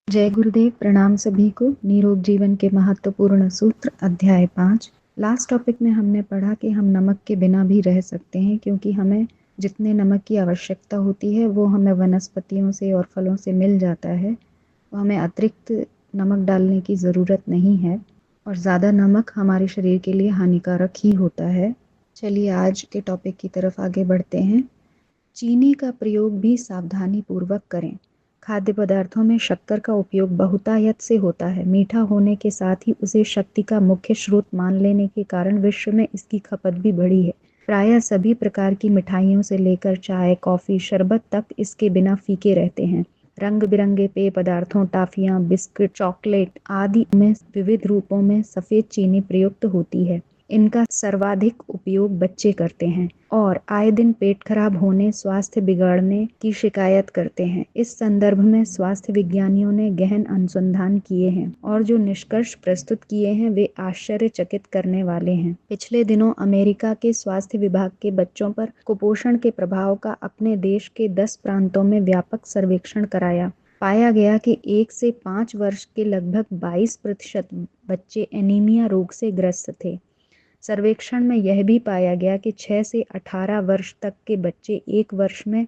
जय गुरुदेव। प्रणाम सभी को। निरोग जीवन के महत्वपूर्ण सूत्र अध्याय 5। लास्ट टॉपिक में हमने पढ़ा कि हम नमक के बिना भी रह सकते हैं, क्योंकि हमें जितने नमक की आवश्यकता होती है वो हमें वनस्पतियों से और फलों से मिल जाता है। तो हमें अतिरिक्त नमक डालने की ज़रूरत नहीं है, और ज़्यादा नमक हमारे शरीर के लिए हानिकारक ही होता है। चलिए आज के टॉपिक की तरफ आगे बढ़ते हैं। चीनी का प्रयोग भी सावधानी पूर्वक करें। खाद्य पदार्थों में शक्कर का उपयोग बहुतायत से होता है। मीठा होने के साथ ही उसे शक्ति का मुख्य स्रोत मान लेने के कारण विश्व में इसकी खपत भी बढ़ी है। प्रायः सभी प्रकार की मिठाइयों से लेकर चाय, कॉफी, शरबत तक इसके बिना फीके रहते हैं। रंग बिरंगे पेय पदार्थों, टाफियाँ, बिस्किट, चॉकलेट आदि में विविध रूपों में सफ़ेद चीनी प्रयुक्त होती है। इनका सर्वाधिक उपयोग बच्चे करते हैं और आए दिन पेट खराब होने, स्वास्थ्य बिगड़ने की शिकायत करते हैं। इस संदर्भ में स्वास्थ्य विज्ञानियों ने गहन अनुसंधान किए हैं और जो निष्कर्ष प्रस्तुत किए हैं वे आश्चर्यचकित करने वाले हैं। पिछले दिनों अमेरिका के स्वास्थ्य विभाग के बच्चों पर कुपोषण के प्रभाव का अपने देश के 10 प्रांतों में व्यापक सर्वेक्षण कराया। पाया गया कि 1 से 5 वर्ष के लगभग 22% बच्चे एनीमिया रोग से ग्रस्त थे। सर्वेक्षण में यह भी पाया गया कि 6 से 18 वर्ष तक के बच्चे एक वर्ष में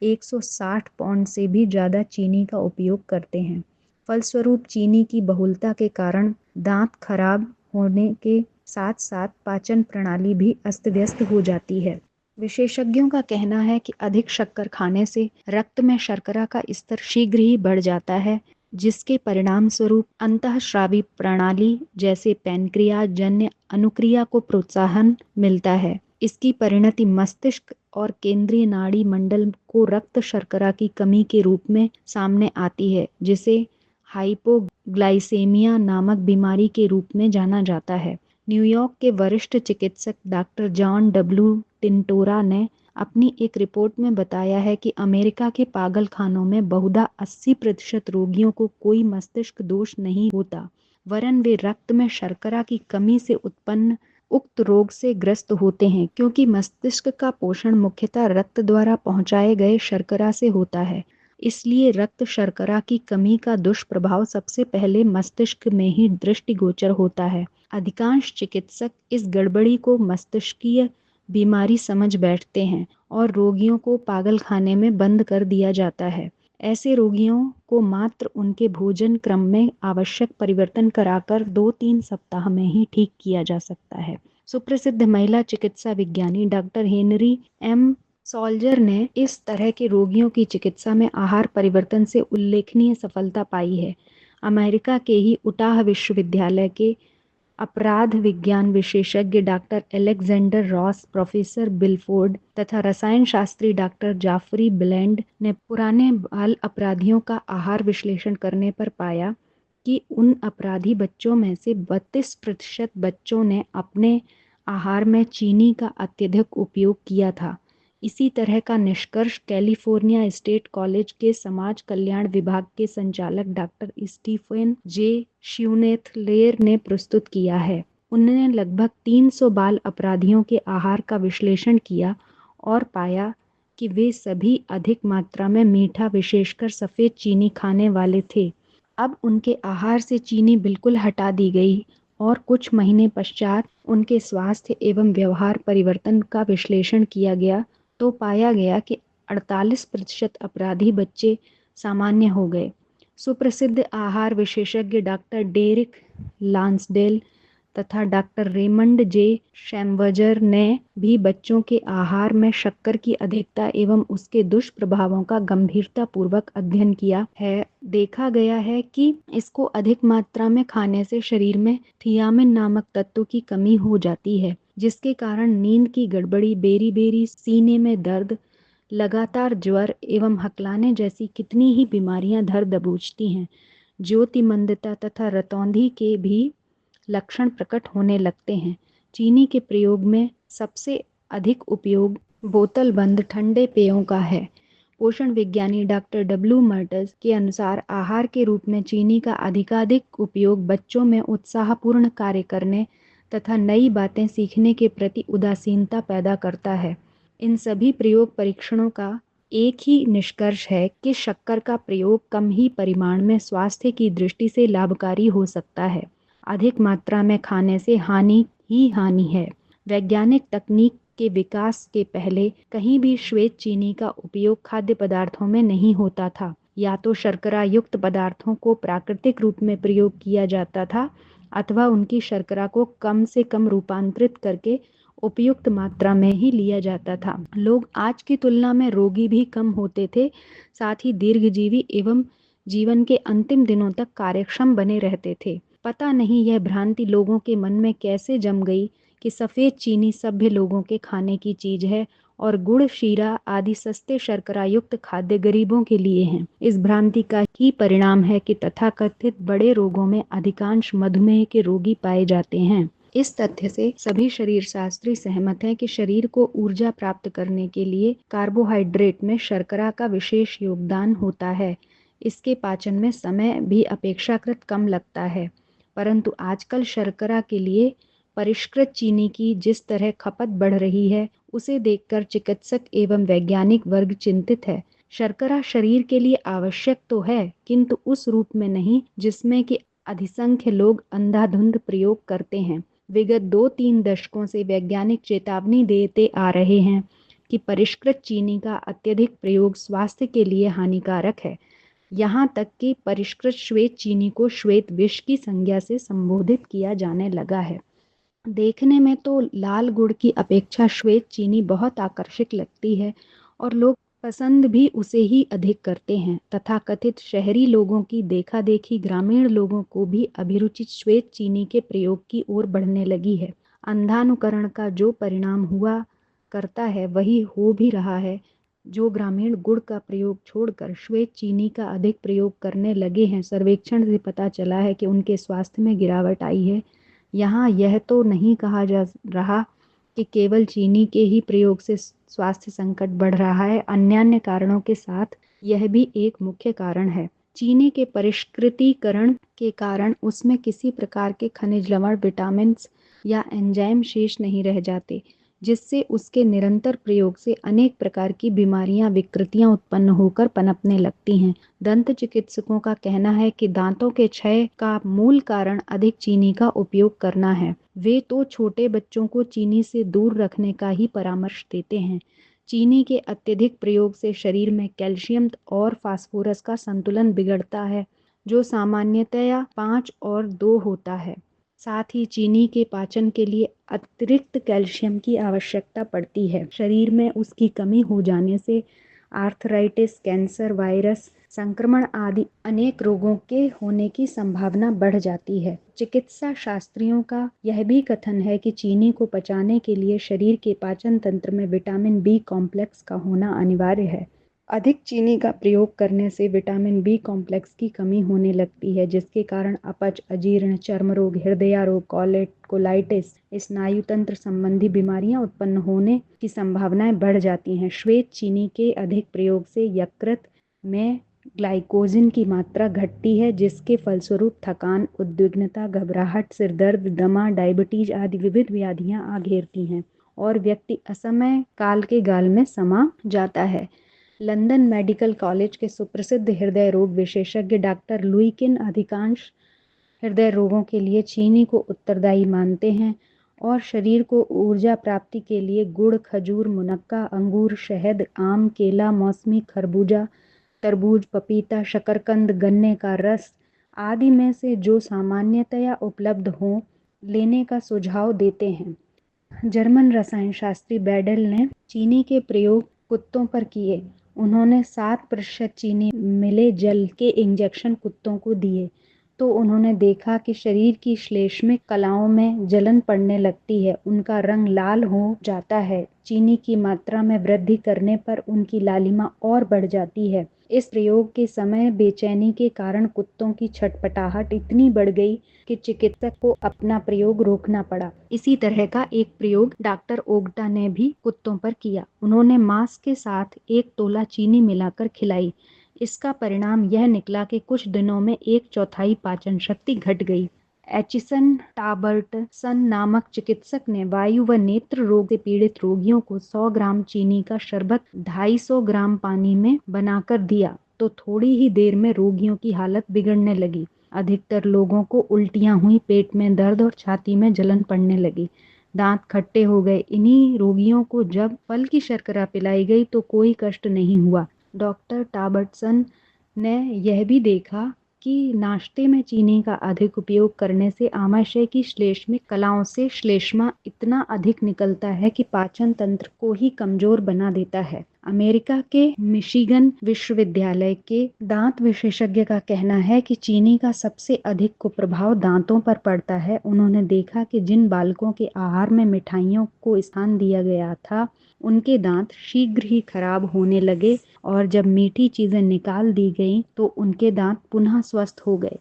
160 पाउंड से भी ज़्यादा चीनी का उपयोग करते हैं। फलस्वरूप चीनी की बहुलता के कारण दांत खराब होने के साथ साथ पाचन प्रणाली भी अस्त व्यस्त हो जाती है। विशेषज्ञों का कहना है कि अधिक शक्कर खाने से रक्त में शर्करा का स्तर शीघ्र ही बढ़ जाता है, जिसके परिणाम स्वरूप अंतःस्रावी प्रणाली जैसे पैनक्रियाज जन्य अनुक्रिया को प्रोत्साहन मिलता है। इसकी परिणति मस्तिष्क और केंद्रीय नाड़ी मंडल को रक्त शर्करा की कमी के रूप में सामने आती है, जिसे हाइपोग्लाइसेमिया नामक बीमारी के रूप में जाना जाता है। न्यूयॉर्क के वरिष्ठ चिकित्सक डॉक्टर जॉन डब्ल्यू टिंटोरा ने अपनी एक रिपोर्ट में बताया है कि अमेरिका के पागल खानों में बहुधा 80% रोगियों को कोई मस्तिष्क दोष नहीं होता, वरन वे रक्त में शर्करा की कमी से उत्पन्न उक्त रोग से ग्रस्त होते हैं, क्योंकि मस्तिष्क का पोषण मुख्यतः रक्त द्वारा पहुंचाए गए शर्करा से होता है। इसलिए रक्त शर्करा की कमी का दुष्प्रभाव सबसे पहले मस्तिष्क में ही दृष्टिगोचर होता है। अधिकांश चिकित्सक इस गड़बड़ी को मस्तिष्कीय बीमारी समझ बैठते हैं और रोगियों को पागल खाने में बंद कर दिया जाता है। ऐसे रोगियों को मात्र उनके भोजन क्रम में आवश्यक परिवर्तन कराकर 2-3 सप्ताह में ही ठीक किया जा सकता है। सुप्रसिद्ध महिला चिकित्सा विज्ञानी डॉक्टर हेनरी एम सॉल्जर ने इस तरह के रोगियों की चिकित्सा में आहार परिवर्तन से उल्लेखनीय सफलता पाई है। अमेरिका के ही उटाह विश्वविद्यालय के अपराध विज्ञान विशेषज्ञ डॉक्टर एलेक्जेंडर रॉस, प्रोफेसर बिलफोर्ड तथा रसायन शास्त्री डॉक्टर जाफरी ब्लेंड ने पुराने बाल अपराधियों का आहार विश्लेषण करने पर पाया कि उन अपराधी बच्चों में से 32% बच्चों ने अपने आहार में चीनी का अत्यधिक उपयोग किया था। इसी तरह का निष्कर्ष कैलिफोर्निया स्टेट कॉलेज के समाज कल्याण विभाग के संचालक डॉक्टर स्टीफन जे श्यूनेथलेर ने प्रस्तुत किया है। उन्होंने लगभग 300 बाल अपराधियों के आहार का विश्लेषण किया और पाया कि वे सभी अधिक मात्रा में मीठा, विशेषकर सफ़ेद चीनी खाने वाले थे। अब उनके आहार से चीनी बिल्कुल हटा दी गई और कुछ महीने पश्चात उनके स्वास्थ्य एवं व्यवहार परिवर्तन का विश्लेषण किया गया तो पाया गया कि 48% अपराधी बच्चे सामान्य हो गए। सुप्रसिद्ध आहार विशेषज्ञ डॉक्टर डेरिक लांसडेल तथा डॉक्टर रेमंड जे शैम्बर्जर ने भी बच्चों के आहार में शक्कर की अधिकता एवं उसके दुष्प्रभावों का गंभीरतापूर्वक अध्ययन किया है। देखा गया है कि इसको अधिक मात्रा में खाने से शरीर में थियामिन नामक तत्व की कमी हो जाती है, जिसके कारण नींद की गड़बड़ी, बेरी-बेरी, सीने में दर्द, लगातार ज्वर एवं हकलाने जैसी कितनी ही बीमारियां धर दबोचती हैं। ज्योतिमंदता तथा रतौंधी के भी लक्षण प्रकट होने लगते हैं। चीनी के प्रयोग में सबसे अधिक उपयोग बोतल बंद ठंडे पेयों का है। पोषण विज्ञानी डॉक्टर डब्ल्यू मर्टज के अनुसार आहार के रूप में चीनी का अधिकाधिक उपयोग बच्चों में उत्साहपूर्ण कार्य करने तथा नई बातें सीखने के प्रति उदासीनता पैदा करता है। इन सभी प्रयोग परीक्षणों का एक ही निष्कर्ष है कि शक्कर का प्रयोग कम ही परिमाण में स्वास्थ्य की दृष्टि से लाभकारी हो सकता है। अधिक मात्रा में खाने से हानि ही हानि है। वैज्ञानिक तकनीक के विकास के पहले कहीं भी श्वेत चीनी का उपयोग खाद्य पदार्थों में नहीं होता था। या तो शर्करा युक्त पदार्थों को प्राकृतिक रूप में प्रयोग किया जाता था अथवा उनकी शर्करा को कम से कम रूपांतरित करके उपयुक्त मात्रा में ही लिया जाता था। लोग आज की तुलना में रोगी भी कम होते थे, साथ ही दीर्घजीवी एवं जीवन के अंतिम दिनों तक कार्यक्षम बने रहते थे। पता नहीं यह भ्रांति लोगों के मन में कैसे जम गई कि सफ़ेद चीनी सभ्य लोगों के खाने की चीज है और गुड़, शीरा आदि सस्ते शर्करा युक्त खाद्य गरीबों के लिए हैं। इस भ्रांति का ही परिणाम है कि तथाकथित बड़े रोगों में अधिकांश मधुमेह के रोगी पाए जाते हैं। इस तथ्य से सभी शरीर शास्त्री सहमत हैं कि शरीर को ऊर्जा प्राप्त करने के लिए कार्बोहाइड्रेट में शर्करा का विशेष योगदान होता है। इसके पाचन में समय भी अपेक्षाकृत कम लगता है, परंतु आजकल शर्करा के लिए परिष्कृत चीनी की जिस तरह खपत बढ़ रही है, उसे देखकर चिकित्सक एवं वैज्ञानिक वर्ग चिंतित है। शर्करा शरीर के लिए आवश्यक तो है, किंतु उस रूप में नहीं जिसमें कि अधिसंख्य लोग अंधाधुंध प्रयोग करते हैं। विगत 2-3 दशकों से वैज्ञानिक चेतावनी देते आ रहे हैं कि परिष्कृत चीनी का अत्यधिक प्रयोग स्वास्थ्य के लिए हानिकारक है। यहाँ तक कि परिष्कृत श्वेत चीनी को श्वेत विष की संज्ञा से संबोधित किया जाने लगा है। देखने में तो लाल गुड़ की अपेक्षा श्वेत चीनी बहुत आकर्षक लगती है और लोग पसंद भी उसे ही अधिक करते हैं। तथाकथित शहरी लोगों की देखा देखी ग्रामीण लोगों को भी अभिरुचि श्वेत चीनी के प्रयोग की ओर बढ़ने लगी है। अंधानुकरण का जो परिणाम हुआ करता है वही हो भी रहा है। जो ग्रामीण गुड़ का प्रयोग छोड़कर श्वेत चीनी का अधिक प्रयोग करने लगे हैं, सर्वेक्षण से पता चला है कि उनके स्वास्थ्य में गिरावट आई है। यहाँ यह तो नहीं कहा जा रहा कि केवल चीनी के ही प्रयोग से स्वास्थ्य संकट बढ़ रहा है, अन्य कारणों के साथ यह भी एक मुख्य कारण है। चीनी के परिष्कृतीकरण के कारण उसमें किसी प्रकार के खनिज लवण, विटामिन या एंजाइम शेष नहीं रह जाते, जिससे उसके निरंतर प्रयोग से अनेक प्रकार की बीमारियां, विकृतियां उत्पन्न होकर पनपने लगती हैं। दंत चिकित्सकों का कहना है कि दांतों के क्षय का मूल कारण अधिक चीनी का उपयोग करना है। वे तो छोटे बच्चों को चीनी से दूर रखने का ही परामर्श देते हैं। चीनी के अत्यधिक प्रयोग से शरीर में कैल्शियम और फास्फोरस का संतुलन बिगड़ता है, जो सामान्यतया 5 और 2 होता है। साथ ही चीनी के पाचन के लिए अतिरिक्त कैल्शियम की आवश्यकता पड़ती है। शरीर में उसकी कमी हो जाने से आर्थराइटिस, कैंसर, वायरस संक्रमण आदि अनेक रोगों के होने की संभावना बढ़ जाती है। चिकित्सा शास्त्रियों का यह भी कथन है कि चीनी को पचाने के लिए शरीर के पाचन तंत्र में विटामिन बी कॉम्प्लेक्स का होना अनिवार्य है। अधिक चीनी का प्रयोग करने से विटामिन बी कॉम्प्लेक्स की कमी होने लगती है, जिसके कारण अपच, अजीर्ण, चर्म रोग, हृदय रोग, कोलाइटिस, स्नायु तंत्र संबंधी बीमारियां उत्पन्न होने की संभावनाएं बढ़ जाती हैं। श्वेत चीनी के अधिक प्रयोग से यकृत में ग्लाइकोजन की मात्रा घटती है, जिसके फलस्वरूप थकान, उद्विग्नता, घबराहट, सिरदर्द, दमा, डायबिटीज आदि विविध व्याधियां आ घेरती हैं और व्यक्ति असमय काल के गाल में समा जाता है। लंदन मेडिकल कॉलेज के सुप्रसिद्ध हृदय रोग विशेषज्ञ डॉक्टर लुइकिन अधिकांश हृदय रोगों के लिए चीनी को उत्तरदायी मानते हैं और शरीर को ऊर्जा प्राप्ति के लिए गुड़, खजूर, मुनक्का, अंगूर, शहद, आम, केला, मौसमी, खरबूजा, तरबूज, पपीता, शकरकंद, गन्ने का रस आदि में से जो सामान्यतया उपलब्ध हों लेने का सुझाव देते हैं। जर्मन रसायन शास्त्री बैडेल ने चीनी के प्रयोग कुत्तों पर किए। उन्होंने 7% चीनी मिले जल के इंजेक्शन कुत्तों को दिए तो उन्होंने देखा कि शरीर की श्लेष्मिक कलाओं में जलन पड़ने लगती है, उनका रंग लाल हो जाता है। चीनी की मात्रा में वृद्धि करने पर उनकी लालिमा और बढ़ जाती है। इस प्रयोग के समय बेचैनी के कारण कुत्तों की छटपटाहट इतनी बढ़ गई कि चिकित्सक को अपना प्रयोग रोकना पड़ा। इसी तरह का एक प्रयोग डॉक्टर ओगटा ने भी कुत्तों पर किया। उन्होंने मांस के साथ 1 तोला चीनी मिलाकर खिलाई। इसका परिणाम यह निकला कि कुछ दिनों में 1/4 पाचन शक्ति घट गई। एचिसन टाबर्टसन नामक चिकित्सक ने वायु व नेत्र रोग से पीड़ित रोगियों को 100 ग्राम चीनी का शरबत 250 ग्राम पानी में बनाकर दिया तो थोड़ी ही देर में रोगियों की हालत बिगड़ने लगी। अधिकतर लोगों को उल्टियां हुई, पेट में दर्द और छाती में जलन पड़ने लगी, दांत खट्टे हो गए। इन्हीं रोगियों को जब फल की शर्करा पिलाई गई तो कोई कष्ट नहीं हुआ। डॉक्टर टाबर्टसन ने यह भी देखा कि नाश्ते में चीनी का अधिक उपयोग करने से आमाशय की श्लेष्मिक कलाओं से श्लेष्मा इतना अधिक निकलता है कि पाचन तंत्र को ही कमजोर बना देता है। अमेरिका के मिशिगन विश्वविद्यालय के दांत विशेषज्ञ का कहना है कि चीनी का सबसे अधिक कुप्रभाव दांतों पर पड़ता है। उन्होंने देखा कि जिन बालकों के आहार में मिठाइयों को स्थान दिया गया था उनके दांत शीघ्र ही खराब होने लगे और जब मीठी चीजें निकाल दी गईं तो उनके दांत पुनः स्वस्थ हो गए।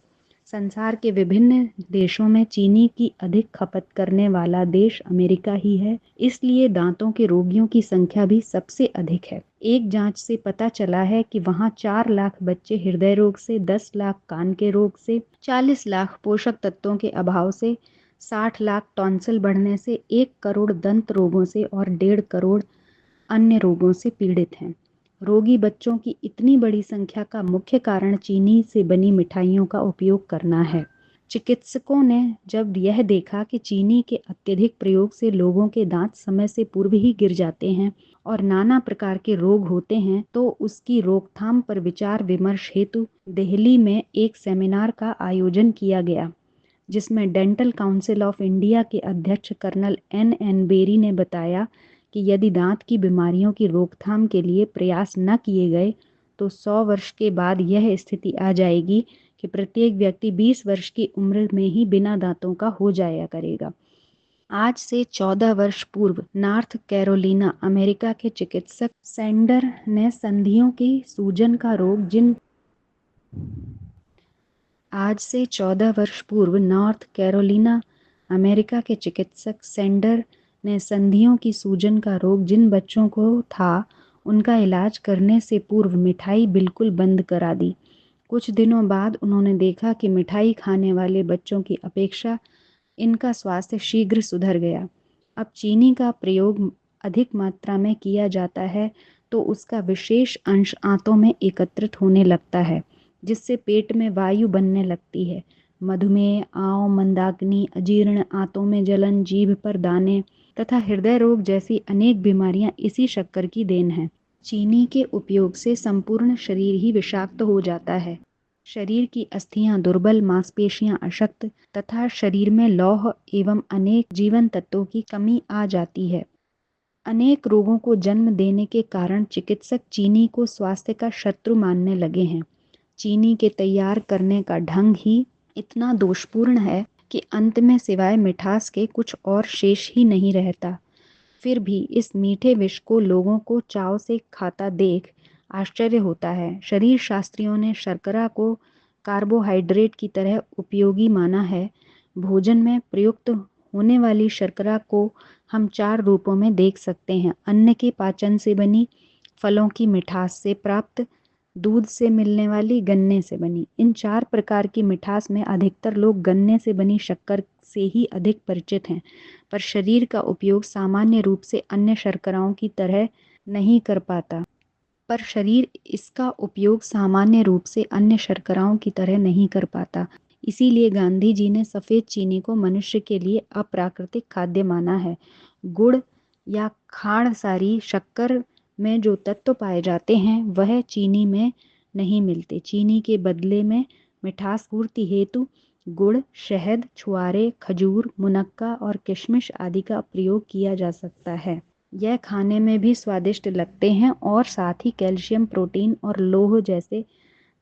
संसार के विभिन्न देशों में चीनी की अधिक खपत करने वाला देश अमेरिका ही है, इसलिए दांतों के रोगियों की संख्या भी सबसे अधिक है। एक जांच से पता चला है कि वहां 4 लाख बच्चे हृदय रोग से, 10 लाख कान के रोग से, 40 लाख पोषक तत्वों के अभाव से, 60 लाख टॉन्सिल बढ़ने से, 1 करोड़ दंत रोगों से और 1.5 करोड़ अन्य रोगों से पीड़ित हैं। रोगी बच्चों की इतनी बड़ी संख्या का मुख्य कारण चीनी से बनी मिठाइयों का उपयोग करना है। चिकित्सकों ने जब यह देखा कि चीनी के अत्यधिक प्रयोग से लोगों के दांत समय से पूर्व ही गिर जाते हैं और नाना प्रकार के रोग होते हैं तो उसकी रोकथाम पर विचार विमर्श हेतु दिल्ली में एक सेमिनार का आयोजन किया गया, जिसमें डेंटल काउंसिल ऑफ इंडिया के अध्यक्ष कर्नल एन बेरी ने बताया कि यदि दांत की बीमारियों की रोकथाम के लिए प्रयास न किए गए तो 100 वर्ष के बाद यह स्थिति आ जाएगी कि प्रत्येक व्यक्ति 20 वर्ष की उम्र में ही बिना दांतों का हो जाया करेगा। आज से 14 वर्ष पूर्व नॉर्थ कैरोलिना अमेरिका के चिकित्सक सैंडर ने संधियों की सूजन का रोग जिन आज से 14 वर्ष पूर्व नॉर्थ कैरोलिना अमेरिका के चिकित्सक सैंडर ने संधियों की सूजन का रोग जिन बच्चों को था उनका इलाज करने से पूर्व मिठाई बिल्कुल बंद करा दी। कुछ दिनों बाद उन्होंने देखा कि मिठाई खाने वाले बच्चों की अपेक्षा इनका स्वास्थ्य शीघ्र सुधर गया। अब चीनी का प्रयोग अधिक मात्रा में किया जाता है तो उसका विशेष अंश आंतों में एकत्रित होने लगता है, जिससे पेट में वायु बनने लगती है। मधुमेह, आंव, मंदाग्नि, अजीर्ण, आंतों में जलन, जीभ पर दाने तथा हृदय रोग जैसी अनेक बीमारियां इसी शक्कर की देन है। चीनी के उपयोग से संपूर्ण शरीर ही विषाक्त हो जाता है। शरीर की अस्थियां दुर्बल, मांसपेशियां अशक्त तथा शरीर में लौह एवं अनेक जीवन तत्वों की कमी आ जाती है। अनेक रोगों को जन्म देने के कारण चिकित्सक चीनी को स्वास्थ्य का शत्रु मानने लगे हैं। चीनी के तैयार करने का ढंग ही इतना दोषपूर्ण है कि अंत में सिवाय मिठास के कुछ और शेष ही नहीं रहता। फिर भी इस मीठे विष को लोगों को चाव से खाता देख आश्चर्य होता है। शरीर शास्त्रियों ने शर्करा को कार्बोहाइड्रेट की तरह उपयोगी माना है। भोजन में प्रयुक्त होने वाली शर्करा को हम 4 रूपों में देख सकते हैं: अन्न के पाचन से बनी, फलों की मिठास से प्राप्त, दूध से मिलने वाली, गन्ने से बनी। इन 4 प्रकार की मिठास में अधिकतर लोग गन्ने से बनी शक्कर से ही अधिक परिचित हैं, पर शरीर का उपयोग सामान्य रूप से अन्य शर्कराओं की तरह नहीं कर पाता। इसीलिए गांधी जी ने सफ़ेद चीनी को मनुष्य के लिए अप्राकृतिक खाद्य माना है। गुड़ या खांडसारी शक्कर में जो तत्व पाए जाते हैं वह चीनी में नहीं मिलते। चीनी के बदले में मिठास पूर्ति हेतु गुड़, शहद, छुआरे, खजूर, मुनक्का और किशमिश आदि का प्रयोग किया जा सकता है। यह खाने में भी स्वादिष्ट लगते हैं और साथ ही कैल्शियम, प्रोटीन और लौह जैसे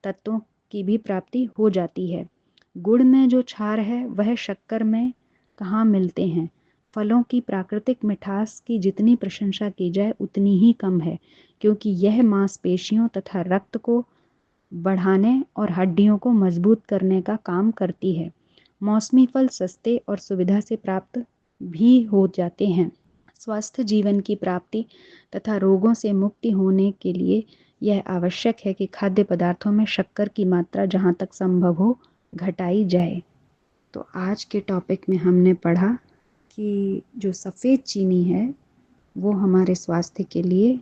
तत्वों की भी प्राप्ति हो जाती है। गुड़ में जो क्षार है वह शक्कर में कहाँ मिलते हैं। फलों की प्राकृतिक मिठास की जितनी प्रशंसा की जाए उतनी ही कम है, क्योंकि यह मांसपेशियों तथा रक्त को बढ़ाने और हड्डियों को मजबूत करने का काम करती है। मौसमी फल सस्ते और सुविधा से प्राप्त भी हो जाते हैं। स्वस्थ जीवन की प्राप्ति तथा रोगों से मुक्ति होने के लिए यह आवश्यक है कि खाद्य पदार्थों में शक्कर की मात्रा जहाँ तक संभव हो घटाई जाए। तो आज के टॉपिक में हमने पढ़ा कि जो सफ़ेद चीनी है वो हमारे स्वास्थ्य के लिए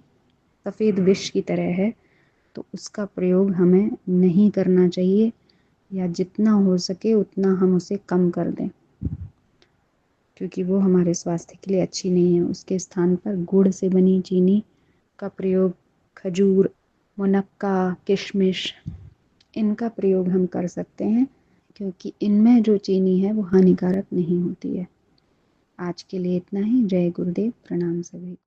सफ़ेद विष की तरह है, तो उसका प्रयोग हमें नहीं करना चाहिए, या जितना हो सके उतना हम उसे कम कर दें, क्योंकि वो हमारे स्वास्थ्य के लिए अच्छी नहीं है। उसके स्थान पर गुड़ से बनी चीनी का प्रयोग, खजूर, मुनक्का, किशमिश, इनका प्रयोग हम कर सकते हैं, क्योंकि इनमें जो चीनी है वो हानिकारक नहीं होती है। आज के लिए इतना ही। जय गुरुदेव, प्रणाम सभी को।